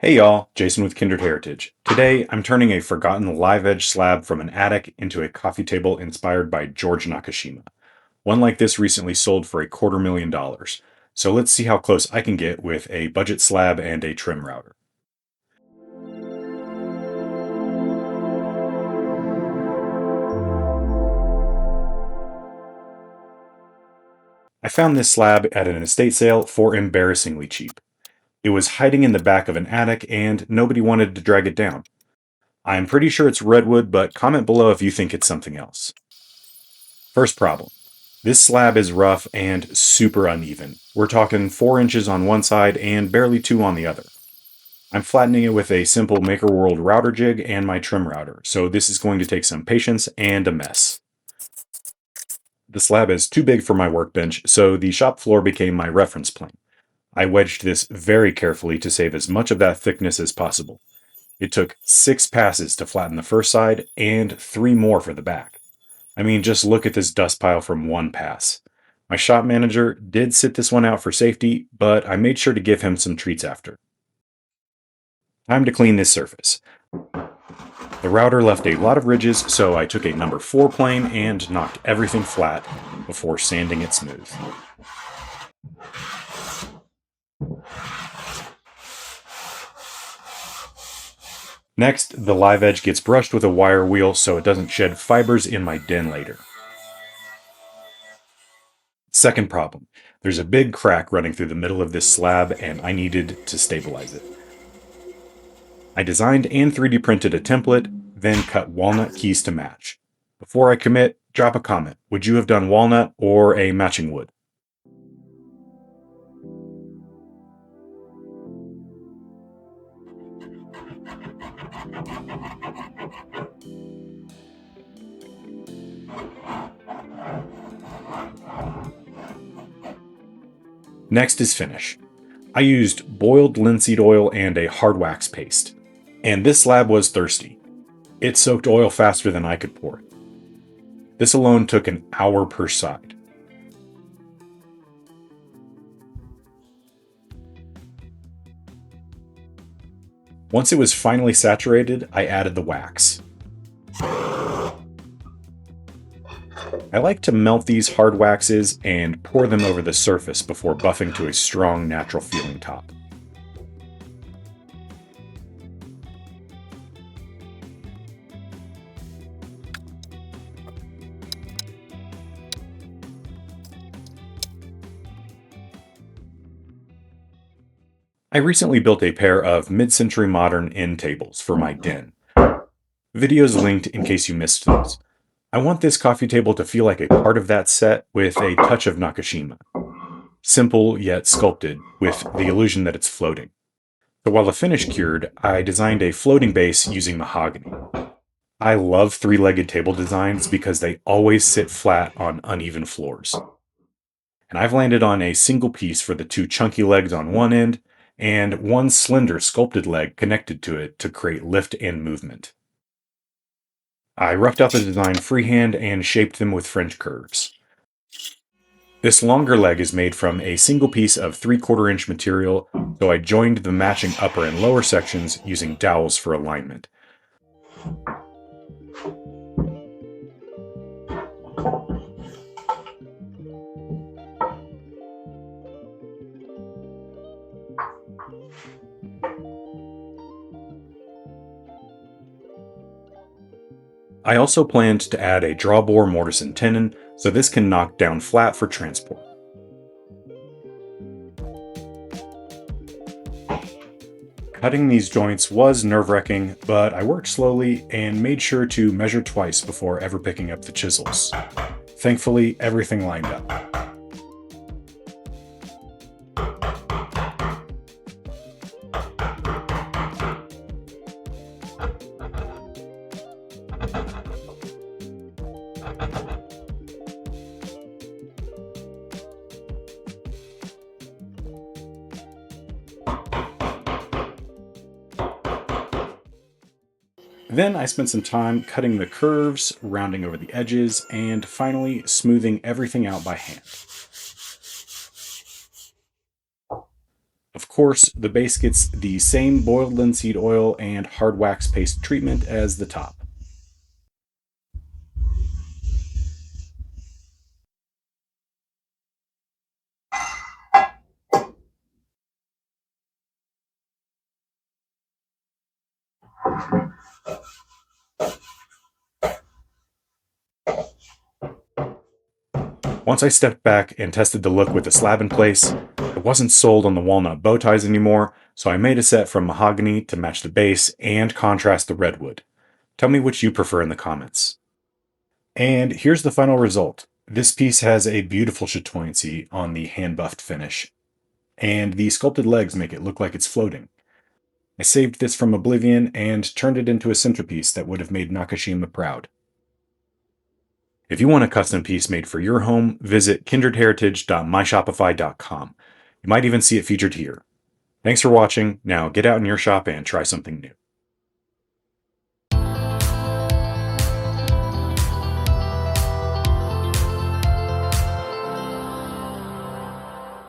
Hey y'all, Jason with Kindred Heritage. Today, I'm turning a forgotten live edge slab from an attic into a coffee table inspired by George Nakashima. One like this recently sold for $250,000. So let's see how close I can get with a budget slab and a trim router. I found this slab at an estate sale for embarrassingly cheap. It was hiding in the back of an attic and nobody wanted to drag it down. I'm pretty sure it's redwood, but comment below if you think it's something else. First problem. This slab is rough and super uneven. We're talking 4 inches on one side and barely 2 on the other. I'm flattening it with a simple Maker World router jig and my trim router, so this is going to take some patience and a mess. The slab is too big for my workbench, so the shop floor became my reference plane. I wedged this very carefully to save as much of that thickness as possible. It took 6 passes to flatten the first side and 3 more for the back. I mean, just look at this dust pile from one pass. My shop manager did sit this one out for safety, but I made sure to give him some treats after. Time to clean this surface. The router left a lot of ridges, so I took a number 4 plane and knocked everything flat before sanding it smooth. Next, the live edge gets brushed with a wire wheel so it doesn't shed fibers in my den later. Second problem. There's a big crack running through the middle of this slab and I needed to stabilize it. I designed and 3D printed a template, then cut walnut keys to match. Before I commit, drop a comment. Would you have done walnut or a matching wood? Next is finish. I used boiled linseed oil and a hard wax paste. And this slab was thirsty. It soaked oil faster than I could pour it. This alone took an hour per side. Once it was finally saturated, I added the wax. I like to melt these hard waxes and pour them over the surface before buffing to a strong, natural feeling top. I recently built a pair of mid-century modern end tables for my den. Videos linked in case you missed those. I want this coffee table to feel like a part of that set with a touch of Nakashima. Simple yet sculpted, with the illusion that it's floating. So while the finish cured, I designed a floating base using mahogany. I love 3-legged table designs because they always sit flat on uneven floors. And I've landed on a single piece for the 2 chunky legs on one end, and 1 slender sculpted leg connected to it to create lift and movement. I roughed out the design freehand and shaped them with French curves. This longer leg is made from a single piece of 3/4 inch material, so I joined the matching upper and lower sections using dowels for alignment. I also planned to add a drawbore mortise and tenon, so this can knock down flat for transport. Cutting these joints was nerve-wracking, but I worked slowly and made sure to measure twice before ever picking up the chisels. Thankfully, everything lined up. Then I spent some time cutting the curves, rounding over the edges, and finally smoothing everything out by hand. Of course, the base gets the same boiled linseed oil and hard wax paste treatment as the top. Once I stepped back and tested the look with the slab in place, I wasn't sold on the walnut bow ties anymore, so I made a set from mahogany to match the base and contrast the redwood. Tell me which you prefer in the comments. And here's the final result. This piece has a beautiful chatoyancy on the hand-buffed finish, and the sculpted legs make it look like it's floating. I saved this from oblivion and turned it into a centerpiece that would have made Nakashima proud. If you want a custom piece made for your home, visit kindredheritage.myshopify.com. You might even see it featured here. Thanks for watching. Now get out in your shop and try something new.